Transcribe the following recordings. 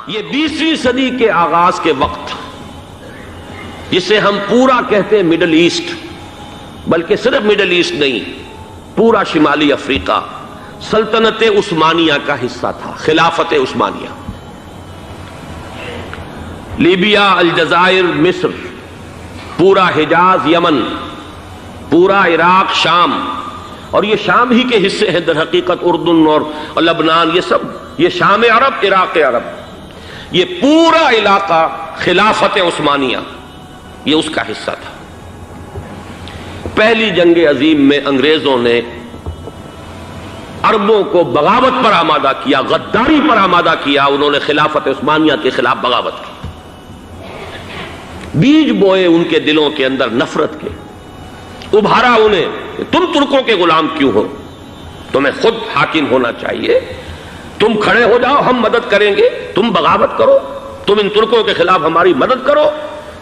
یہ 20ویں صدی کے آغاز کے وقت، جسے ہم پورا کہتے ہیں مڈل ایسٹ، بلکہ صرف مڈل ایسٹ نہیں، پورا شمالی افریقہ سلطنت عثمانیہ کا حصہ تھا، خلافت عثمانیہ۔ لیبیا، الجزائر، مصر، پورا حجاز، یمن، پورا عراق، شام، اور یہ شام ہی کے حصے ہیں در حقیقت، اردن اور لبنان، یہ شام عرب، عراق عرب، یہ پورا علاقہ خلافت عثمانیہ یہ اس کا حصہ تھا۔ پہلی جنگ عظیم میں انگریزوں نے عربوں کو بغاوت پر آمادہ کیا، غداری پر آمادہ کیا، انہوں نے خلافت عثمانیہ کے خلاف بغاوت کی، بیج بوئے ان کے دلوں کے اندر نفرت کے، ابھارا انہیں کہ تم ترکوں کے غلام کیوں ہو، تمہیں خود حاکم ہونا چاہیے، تم کھڑے ہو جاؤ، ہم مدد کریں گے، تم بغاوت کرو، تم ان ترکوں کے خلاف ہماری مدد کرو،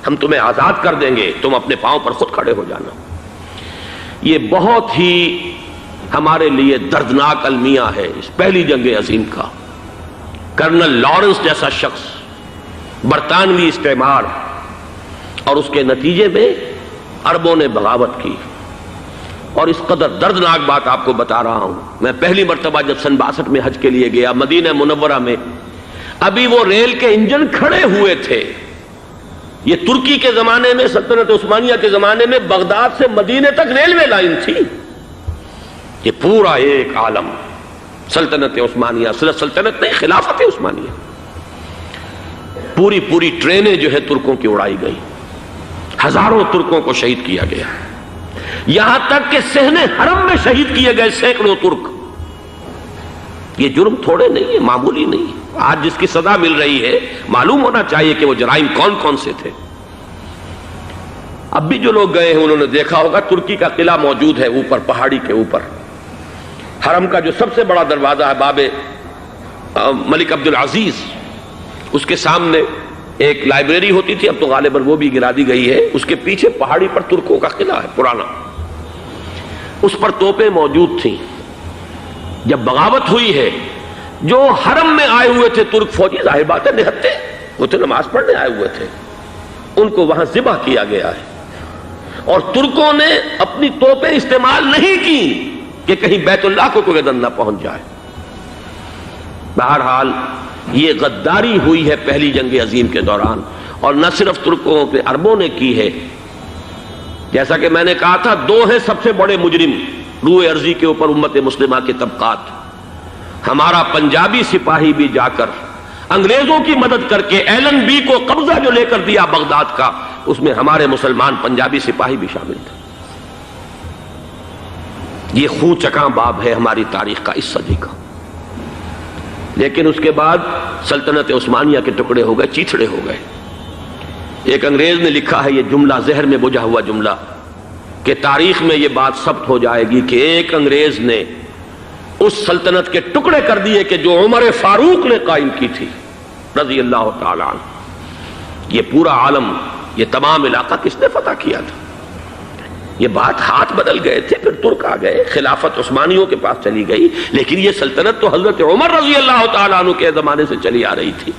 ہم تمہیں آزاد کر دیں گے، تم اپنے پاؤں پر خود کھڑے ہو جانا۔ یہ بہت ہی ہمارے لیے دردناک المیہ ہے اس پہلی جنگ عظیم کا۔ کرنل لارنس جیسا شخص، برطانوی استعمار، اور اس کے نتیجے میں عربوں نے بغاوت کی۔ اور اس قدر دردناک بات آپ کو بتا رہا ہوں، میں پہلی مرتبہ جب سن 62 میں حج کے لیے گیا مدینہ منورہ میں، ابھی وہ ریل کے انجن کھڑے ہوئے تھے۔ یہ ترکی کے زمانے میں، سلطنت عثمانیہ کے زمانے میں بغداد سے مدینے تک ریلوے لائن تھی۔ یہ پورا ایک عالم سلطنت عثمانیہ، صرف سلطنت نہیں، خلافت عثمانیہ، پوری ٹرینیں جو ہے ترکوں کی اڑائی گئی، ہزاروں ترکوں کو شہید کیا گیا، یہاں تک کہ صحن حرم میں شہید کیے گئے سینکڑوں ترک۔ یہ جرم تھوڑے نہیں ہے، معمولی نہیں ہے۔ آج جس کی سزا مل رہی ہے، معلوم ہونا چاہیے کہ وہ جرائم کون کون سے تھے۔ اب بھی جو لوگ گئے ہیں انہوں نے دیکھا ہوگا، ترکی کا قلعہ موجود ہے اوپر پہاڑی کے اوپر، حرم کا جو سب سے بڑا دروازہ ہے باب ملک عبدالعزیز، اس کے سامنے ایک لائبریری ہوتی تھی، اب تو غالباً وہ بھی گرا دی گئی ہے، اس کے پیچھے پہاڑی پر ترکوں کا قلعہ ہے پرانا، اس پر توپیں موجود تھیں۔ جب بغاوت ہوئی ہے، جو حرم میں آئے ہوئے تھے ترک فوجی، ظاہر بات ہے نہتے، وہ تو نماز پڑھنے آئے ہوئے تھے، ان کو وہاں ذبح کیا گیا ہے، اور ترکوں نے اپنی توپیں استعمال نہیں کی کہ کہیں بیت اللہ کو کوئی گدن نہ پہنچ جائے۔ بہرحال یہ غداری ہوئی ہے پہلی جنگ عظیم کے دوران، اور نہ صرف ترکوں پہ عربوں نے کی ہے۔ جیسا کہ میں نے کہا تھا، دو ہیں سب سے بڑے مجرم روئے ارضی کے اوپر امت مسلمہ کے طبقات۔ ہمارا پنجابی سپاہی بھی جا کر انگریزوں کی مدد کر کے ایلن بی کو قبضہ جو لے کر دیا بغداد کا، اس میں ہمارے مسلمان پنجابی سپاہی بھی شامل تھے۔ یہ خون چکاں باب ہے ہماری تاریخ کا اس صدی کا۔ لیکن اس کے بعد سلطنت عثمانیہ کے ٹکڑے ہو گئے، چیتھڑے ہو گئے۔ ایک انگریز نے لکھا ہے یہ جملہ، ذہن میں بجھا ہوا جملہ، کہ تاریخ میں یہ بات ثبت ہو جائے گی کہ ایک انگریز نے اس سلطنت کے ٹکڑے کر دیے کہ جو عمر فاروق نے قائم کی تھی رضی اللہ تعالی عنہ۔ یہ پورا عالم، یہ تمام علاقہ کس نے فتح کیا تھا؟ یہ بات ہاتھ بدل گئے تھے، پھر ترک آ گئے، خلافت عثمانیوں کے پاس چلی گئی، لیکن یہ سلطنت تو حضرت عمر رضی اللہ تعالیٰ عنہ کے زمانے سے چلی آ رہی تھی۔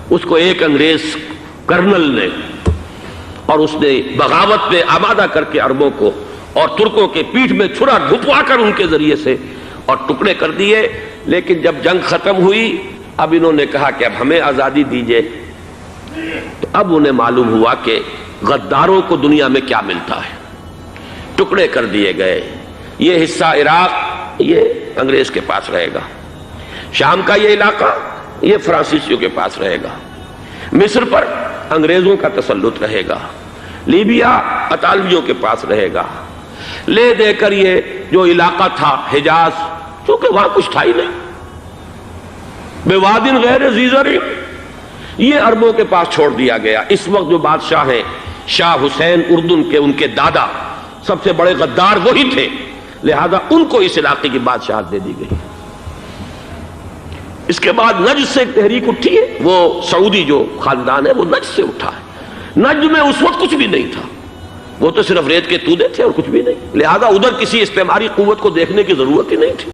اس کو ایک انگریز کرنل نے، اور اس نے بغاوت پہ آمادہ کر کے عربوں کو اور ترکوں کے پیٹھ میں چھرا گھپوا کر ان کے ذریعے سے اور ٹکڑے کر دیے۔ لیکن جب جنگ ختم ہوئی، اب انہوں نے کہا کہ اب ہمیں آزادی دیجئے، تو اب انہیں معلوم ہوا کہ غداروں کو دنیا میں کیا ملتا ہے۔ ٹکڑے کر دیے گئے۔ یہ حصہ عراق یہ انگریز کے پاس رہے گا، شام کا یہ علاقہ یہ فرانسیسیوں کے پاس رہے گا، مصر پر انگریزوں کا تسلط رہے گا، لیبیا اطالویوں کے پاس رہے گا، لے دے کر یہ جو علاقہ تھا حجاز، چونکہ وہاں کچھ تھا ہی نہیں، بوادن غیر ذی زرع، یہ عربوں کے پاس چھوڑ دیا گیا۔ اس وقت جو بادشاہ ہیں شاہ حسین اردن کے، ان کے دادا سب سے بڑے غدار وہی تھے، لہذا ان کو اس علاقے کی بادشاہت دے دی گئی۔ اس کے بعد نجد سے ایک تحریک اٹھی ہے، وہ سعودی جو خاندان ہے وہ نجد سے اٹھا ہے۔ نجد میں اس وقت کچھ بھی نہیں تھا، وہ تو صرف ریت کے تودے تھے اور کچھ بھی نہیں، لہذا ادھر کسی استعماری قوت کو دیکھنے کی ضرورت ہی نہیں تھی۔